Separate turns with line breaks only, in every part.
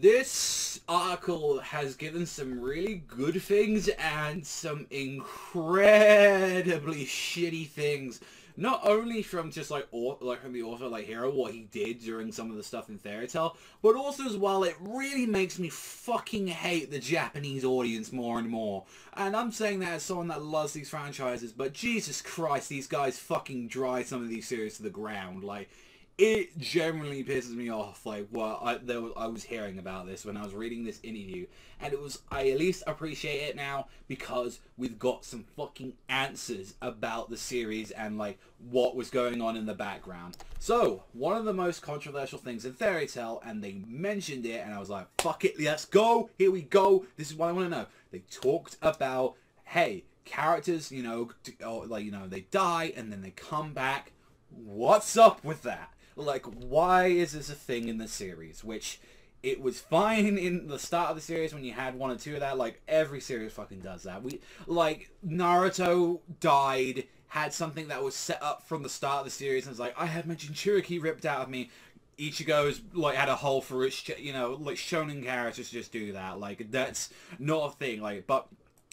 This article has given some really good things and some incredibly shitty things. Not only from just from the author, like Hero, what he did during some of the stuff in Fairy Tail, but also as well, it really makes me fucking hate the Japanese audience more and more. And I'm saying that as someone that loves these franchises, but Jesus Christ, these guys fucking drive some of these series to the ground. Like, it generally pisses me off, like, I was hearing about this when I was reading this interview, and I at least appreciate it now, because we've got some fucking answers about the series and, like, what was going on in the background. So, one of the most controversial things in Fairy Tail, and they mentioned it, and I was like, fuck it, let's go, here we go, this is what I want to know. They talked about, hey, characters, they die, and then they come back. What's up with that? Like, why is this a thing in the series? Which, it was fine in the start of the series when you had one or two of that. Like, every series fucking does that. Naruto died, had something that was set up from the start of the series, and it's like, I had my Jinchuriki ripped out of me. Ichigo's, like, had a hole for his, like, shonen characters just do that. Like, that's not a thing. Like, but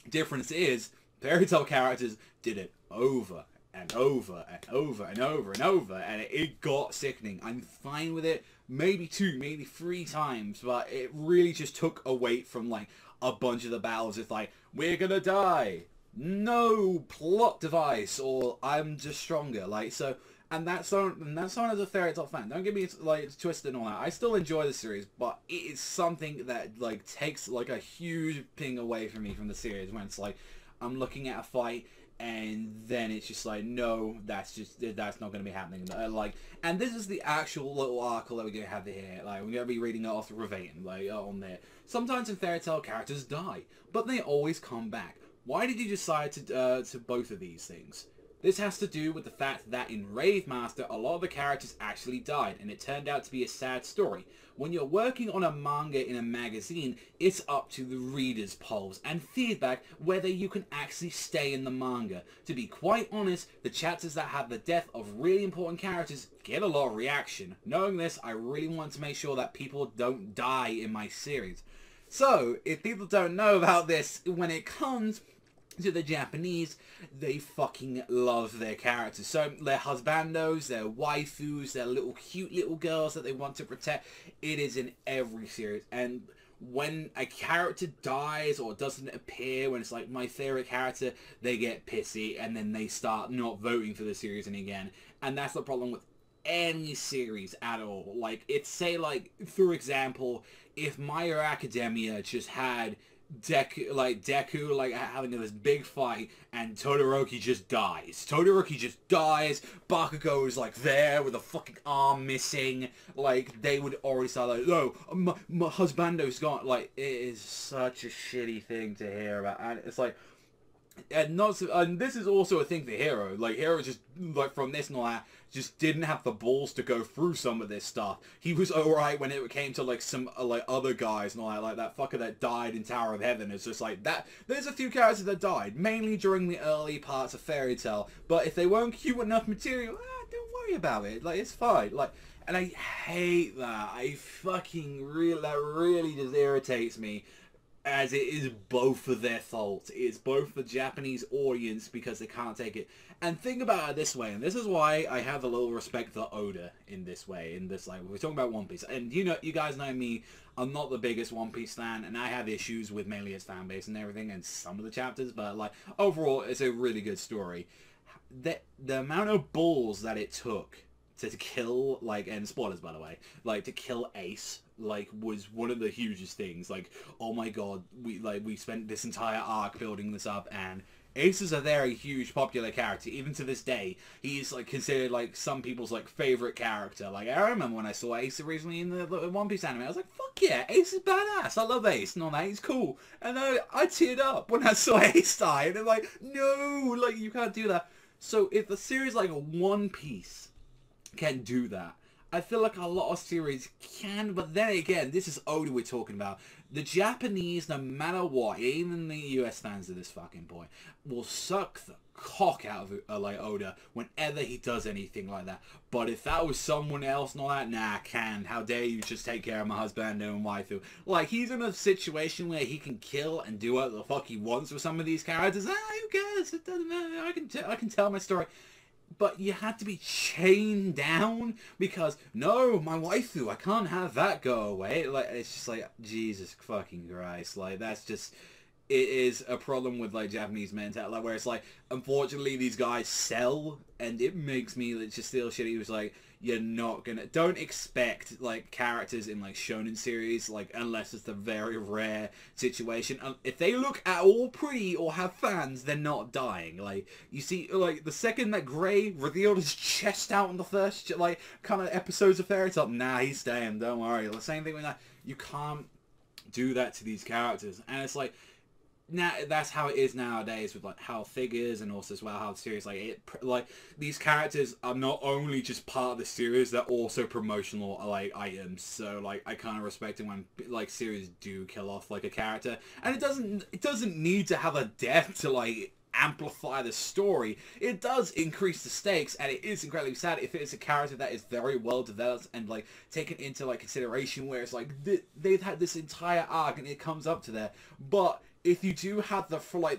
difference is, Fairy Tail characters did it over and over and over and over and over, and it got sickening. I'm fine with it, maybe 2, maybe 3 times, but it really just took away from, like, a bunch of the battles. It's like, we're gonna die, no plot device, or I'm just stronger. Like, so, and that's on as a Fairy Tail fan. Don't get me, like, twisted and all that. I still enjoy the series, but it is something that, like, takes, like, a huge thing away from me from the series, when it's like, I'm looking at a fight, and then it's just like, no, that's not going to be happening. And this is the actual little article that we're going to have here. Like, we're going to be reading it off verbatim, like, on there. Sometimes in Fairy Tail, characters die, but they always come back. Why did you decide to both of these things? This has to do with the fact that in Rave Master, a lot of the characters actually died, and it turned out to be a sad story. When you're working on a manga in a magazine, it's up to the readers' polls and feedback whether you can actually stay in the manga. To be quite honest, the chapters that have the death of really important characters get a lot of reaction. Knowing this, I really want to make sure that people don't die in my series. So, if people don't know about this, when it comes to the Japanese, they fucking love their characters. So their husbandos, their waifus, their little cute little girls that they want to protect, it is in every series. And when a character dies or doesn't appear, when it's like my favorite character, they get pissy and then they start not voting for the series again. And that's the problem with any series at all. Like, it's, say, like, for example, if My Hero Academia just had Deku having this big fight, and Todoroki just dies. Bakugo is, like, there with a fucking arm missing. Like, they would already start like, oh, my husbando's gone. Like, it is such a shitty thing to hear about. And it's like, and this is also a thing for Hero. Like, Hero just, like, from this and all that, just didn't have the balls to go through some of this stuff. He was alright when it came to, like, some, like, other guys and all that. Like, that fucker that died in Tower of Heaven. It's just like, that. There's a few characters that died, mainly during the early parts of Fairy Tail. But if they weren't cute enough material, don't worry about it. Like, it's fine. Like, and I hate that. That really just irritates me. As it is both of their fault. It's both the Japanese audience because they can't take it. And think about it this way, and this is why I have a little respect for Oda in this way, like, we're talking about One Piece. And you guys know me, I'm not the biggest One Piece fan, and I have issues with mainly its fan base and everything, and some of the chapters, but, like, overall, it's a really good story. The amount of balls that it took to kill, like, and spoilers by the way, like, to kill Ace, like, was one of the hugest things. Like, oh my god, we spent this entire arc building this up, and Ace is a very huge popular character. Even to this day, he's, like, considered, like, some people's, like, favorite character. Like, I remember when I saw Ace originally in the One Piece anime, I was like, fuck yeah, Ace is badass, I love Ace and all that, he's cool. And I teared up when I saw Ace die, and I'm like, no, like, you can't do that. So if a series like One Piece can do that, I feel like a lot of series can, but then again, this is Oda we're talking about. The Japanese, no matter what, even the US fans at this fucking point, will suck the cock out of like Oda whenever he does anything like that. But if that was someone else and all that, nah, how dare you just take care of my husband and waifu. Like, he's in a situation where he can kill and do what the fuck he wants with some of these characters. Who cares? It doesn't matter. I can tell my story. But you had to be chained down because, no, my waifu, I can't have that go away. Like, it's just like, Jesus fucking Christ. Like, that's just, it is a problem with, like, Japanese mentality, like, where it's like, unfortunately, these guys sell, and it makes me just feel shitty. It was like, you're not gonna, don't expect, like, characters in, like, shonen series, like, unless it's a very rare situation. If they look at all pretty or have fans, they're not dying. Like, you see, like, the second that Gray revealed his chest out in the first, like, kind of episodes of Fairy Tail, nah, he's staying, don't worry. The same thing with that. You can't do that to these characters. And it's like, now that's how it is nowadays with like how figures and also as well how the series like these characters are not only just part of the series, they're also promotional like items. So like I kind of respect it when like series do kill off like a character, and it doesn't need to have a death to like amplify the story. It does increase the stakes, and it is incredibly sad if it's a character that is very well developed and like taken into like consideration, where it's like they've had this entire arc and it comes up to there. But if you do have the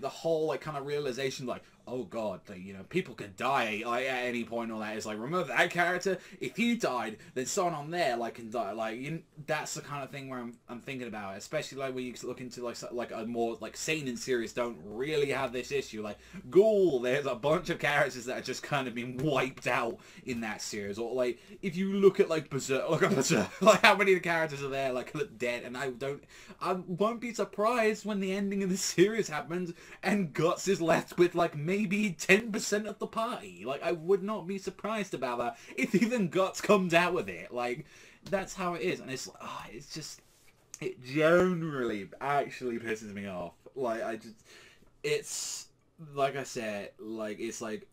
whole like kind of realization like, oh god, like, you know, people can die like at any point, all that, is like, remember that character, if he died, then someone on there like can die. Like, that's the kind of thing where I'm thinking about it, especially like when you look into like a more like seinen series don't really have this issue. Like Ghoul, there's a bunch of characters that are just kind of been wiped out in that series. Or like if you look at like Berserk, like how many of the characters are there like dead, and I won't be surprised when the ending of the series happens and Guts is left with like maybe 10% of the party. Like, I would not be surprised about that if even Guts comes out with it. Like, that's how it is. And it's just, it generally actually pisses me off. Like, it's, like I said, like, it's like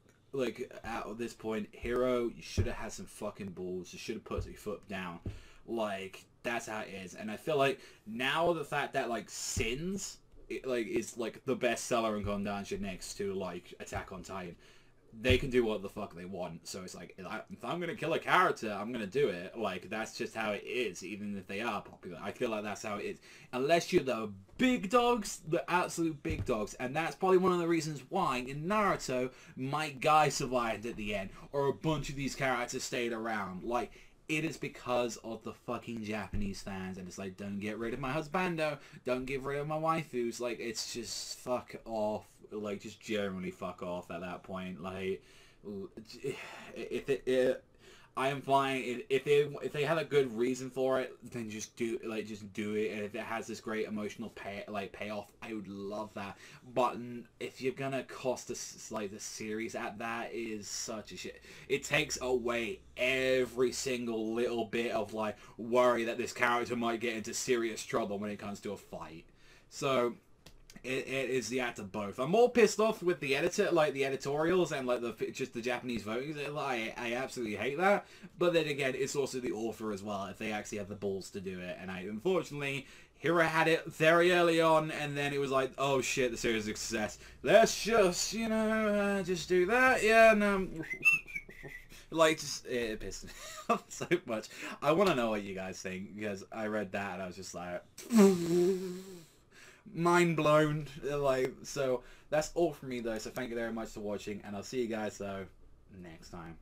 at this point, Hero, you should have had some fucking balls. You should have put your foot down. Like, that's how it is. And I feel like now the fact that, like, Sins is like the best seller in Gundam next to like Attack on Titan, they can do what the fuck they want. So it's like, if I'm gonna kill a character, I'm gonna do it. Like, that's just how it is, even if they are popular. I feel like that's how it is, unless you're the big dogs, the absolute big dogs. And that's probably one of the reasons why in Naruto my guy survived at the end, or a bunch of these characters stayed around. Like, it is because of the fucking Japanese fans, and it's like, don't get rid of my husbando, don't get rid of my waifus. Like, it's just fuck off. Like, just generally fuck off at that point. Like, I am fine if they have a good reason for it, then just do it. And if it has this great emotional payoff, I would love that. But if you're gonna cost us like the series at that, is such a shit. It takes away every single little bit of like worry that this character might get into serious trouble when it comes to a fight. So it is the act of both. I'm more pissed off with the editor, like the editorials and like just the Japanese voting. I absolutely hate that. But then again, it's also the author as well, if they actually have the balls to do it. And unfortunately, Hiro had it very early on, and then it was like, oh shit, the series is a success. Let's just, you know, just do that. Yeah, no. Like, just, it pissed me off so much. I want to know what you guys think, because I read that and I was just like, mind blown. Like, so that's all from me though, so thank you very much for watching, and I'll see you guys though next time.